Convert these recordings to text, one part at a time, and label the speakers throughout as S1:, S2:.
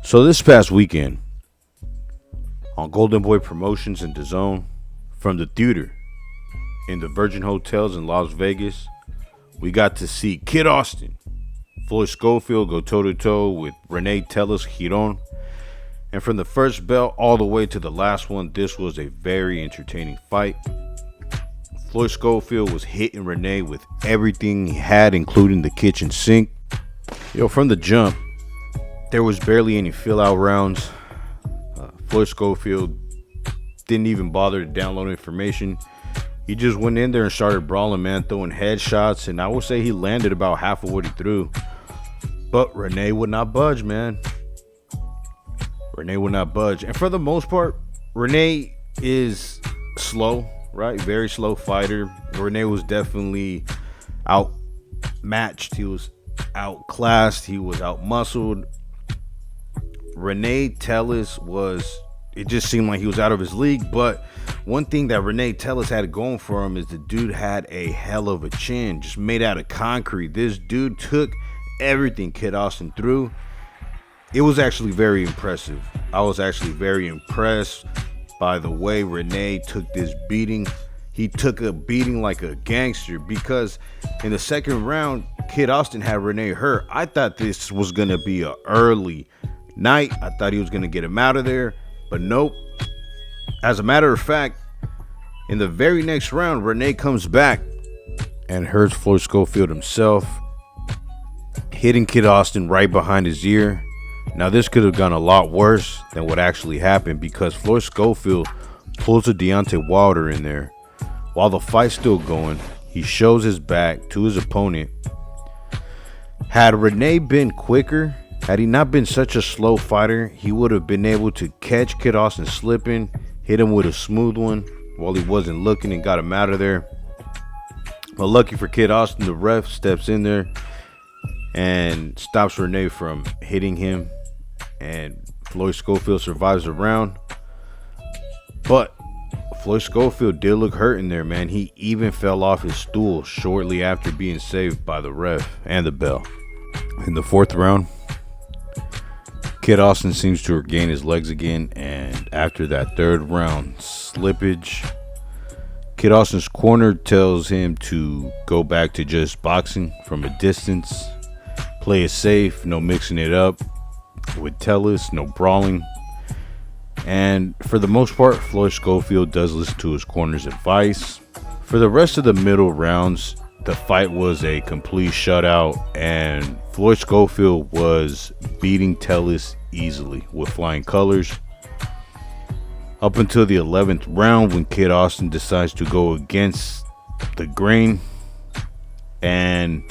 S1: So this past weekend on Golden Boy Promotions and DAZN, from the theater in the Virgin Hotels in Las Vegas, we got to see Kid Austin, Floyd Schofield go toe-to-toe with Rene, Tellez, Giron. And from the first bell all the way to the last one, this was a very entertaining fight. Floyd Schofield was hitting Rene with everything he had, including the kitchen sink. From the jump, there was barely any fill-out rounds. Floyd Schofield didn't even bother to download information. He just went in there and started brawling, man, throwing headshots, and I would say he landed about half of what he threw. But Rene would not budge, man. Rene would not budge. And for the most part, Rene is slow, right? Very slow fighter. Rene was definitely outmatched. He was outclassed. He was outmuscled. Rene Tellez it just seemed like he was out of his league. But one thing that Rene Tellez had going for him is the dude had a hell of a chin, just made out of concrete. This dude took everything Kid Austin threw. It was actually very impressive. I was actually very impressed by the way Rene took this beating. He took a beating like a gangster, because in the second round, Kid Austin had Rene hurt. I thought this was going to be an early night. I thought he was going to get him out of there, but nope. As a matter of fact, in the very next round, Rene comes back and hurts Floyd Schofield himself, hitting Kid Austin right behind his ear. Now, this could have gone a lot worse than what actually happened, because Floyd Schofield pulls a Deontay Wilder in there. While the fight's still going, he shows his back to his opponent. Had Rene been quicker, had he not been such a slow fighter, he would have been able to catch Kid Austin slipping, hit him with a smooth one while he wasn't looking, and got him out of there. But lucky for Kid Austin, the ref steps in there and stops Rene from hitting him, and Floyd Schofield survives the round. But Floyd Schofield did look hurt in there, man. He even fell off his stool shortly after being saved by the ref and the bell. In the fourth round, Kid Austin seems to regain his legs again, and after that third round slippage, Kid Austin's corner tells him to go back to just boxing from a distance, play it safe, no mixing it up with Tellez, no brawling. And for the most part, Floyd Schofield does listen to his corner's advice. For the rest of the middle rounds, the fight was a complete shutout, and Floyd Schofield was beating Tellez easily with flying colors. Up until the 11th round, when Kid Austin decides to go against the grain, and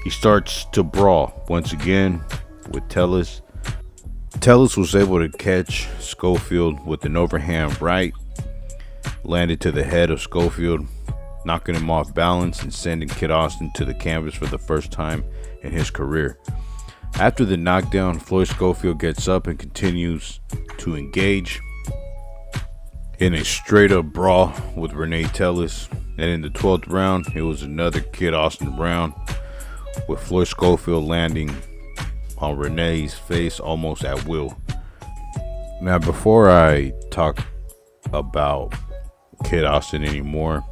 S1: he starts to brawl once again with Tellez. Tellez was able to catch Schofield with an overhand right, landed to the head of Schofield, knocking him off balance and sending Kid Austin to the canvas for the first time in his career. After the knockdown, Floyd Schofield gets up and continues to engage in a straight up brawl with Rene Tellez. And in the 12th round, it was another Kid Austin round, with Floyd Schofield landing on Rene's face almost at will. Now, before I talk about Kid Austin anymore,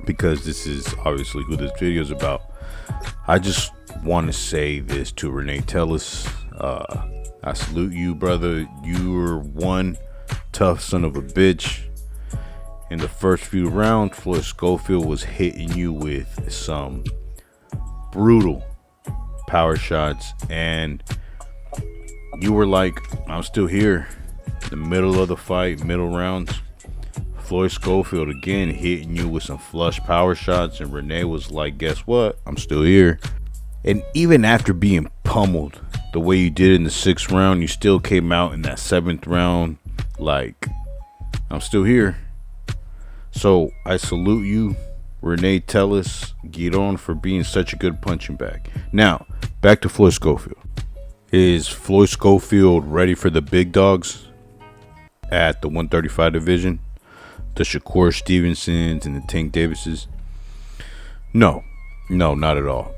S1: because this is obviously who this video is about, I just want to say this to Rene Tellez. I salute you, brother. You're one tough son of a bitch. In the first few rounds, Floyd Schofield was hitting you with some brutal power shots, and you were like, I'm still here. The middle of the fight, middle rounds, Floyd Schofield again hitting you with some flush power shots, and Rene was like, guess what? I'm still here. And even after being pummeled the way you did in the 6th round, you still came out in that 7th round like, I'm still here. So I salute you, Rene Tellez, Giron, for being such a good punching bag. Now, back to Floyd Schofield. Is Floyd Schofield ready for the big dogs at the 135 division? The Shakur Stevensons and the Tank Davises? No, not at all.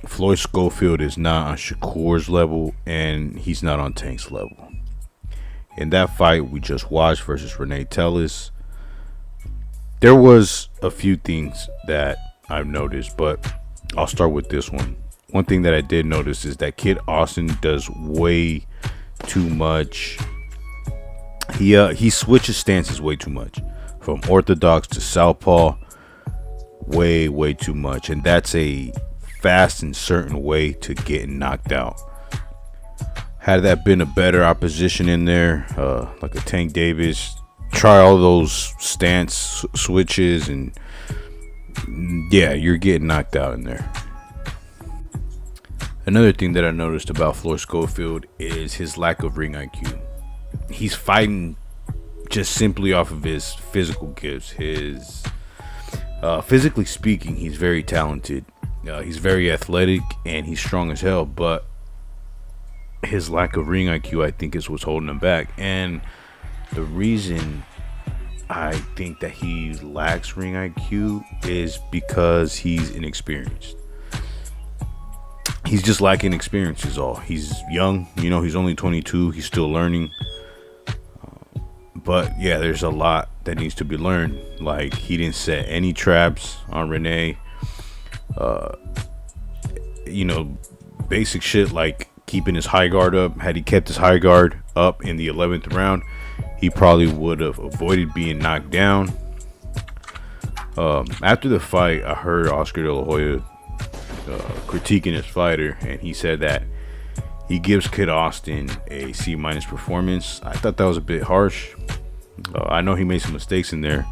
S1: Floyd Schofield is not on Shakur's level, and he's not on Tank's level. In that fight we just watched versus Rene Tellez, there was a few things that I've noticed, but I'll start with this one. One thing that I did notice is that Kid Austin does way too much. He switches stances way too much, from orthodox to southpaw, way too much, and that's a fast and certain way to getting knocked out. Had that been a better opposition in there, like a Tank Davis, try all those stance switches, and yeah, you're getting knocked out in there. Another thing that I noticed about Floyd Schofield is his lack of ring IQ. He's fighting just simply off of his physical gifts. His physically speaking, he's very talented. He's very athletic and he's strong as hell, but his lack of ring IQ, I think, is what's holding him back. And the reason I think that he lacks ring IQ is because he's inexperienced. He's just lacking experience is all. He's young, he's only 22. He's still learning. But yeah, there's a lot that needs to be learned. Like, he didn't set any traps on Rene. Basic shit like keeping his high guard up. Had he kept his high guard up in the 11th round, he probably would have avoided being knocked down. After the fight, I heard Oscar De La Hoya critiquing his fighter, and he said that he gives Kid Austin a C- performance. I thought that was a bit harsh. I know he made some mistakes in there,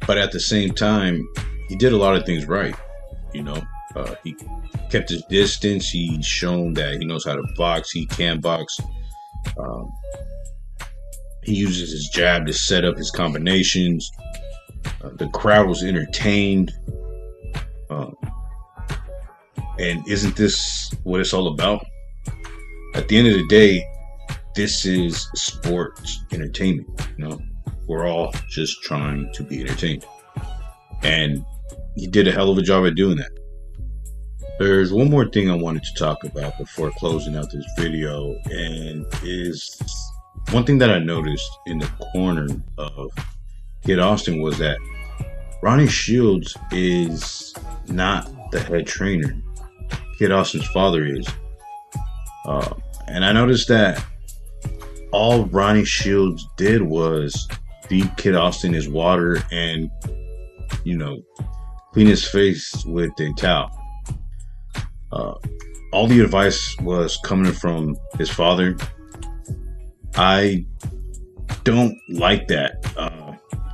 S1: but at the same time, he did a lot of things right. He kept his distance. He's shown that he knows how to box. He can box. He uses his jab to set up his combinations. The crowd was entertained. And isn't this what it's all about? At the end of the day, this is sports entertainment. We're all just trying to be entertained. And he did a hell of a job at doing that. There's one more thing I wanted to talk about before closing out this video, and is one thing that I noticed in the corner of Kid Austin was that Ronnie Shields is not the head trainer. Kid Austin's father is. And I noticed that all Ronnie Shields did was feed Kid Austin his water and, clean his face with a towel. All the advice was coming from his father. I don't like that.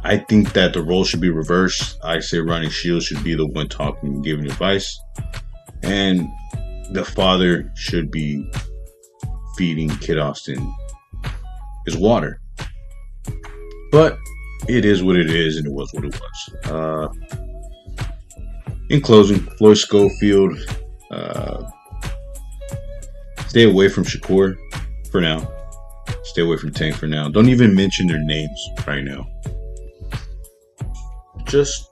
S1: I think that the role should be reversed. I say Ronnie Shields should be the one talking and giving advice, and the father should be feeding Kid Austin his water. But it is what it is, and it was what it was. In closing, Floyd Schofield, stay away from Shakur for now. Stay away from Tank for now. Don't even mention their names right now. Just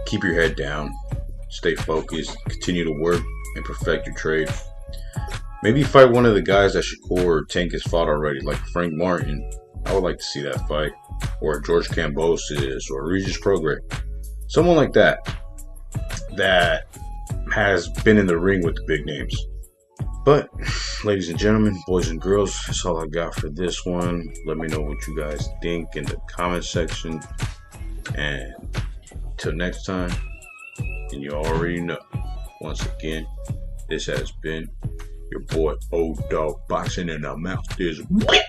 S1: keep your head down. Stay focused. Continue to work and perfect your trade. Maybe fight one of the guys that Shakur or Tank has fought already, like Frank Martin. I would like to see that fight. Or George Kambosos or Regis Prograis. Someone like that has been in the ring with the big names. But, ladies and gentlemen, boys and girls, that's all I got for this one. Let me know what you guys think in the comment section. And until next time, and you already know, once again, this has been your boy Old Dog Boxing, and I'm out this way.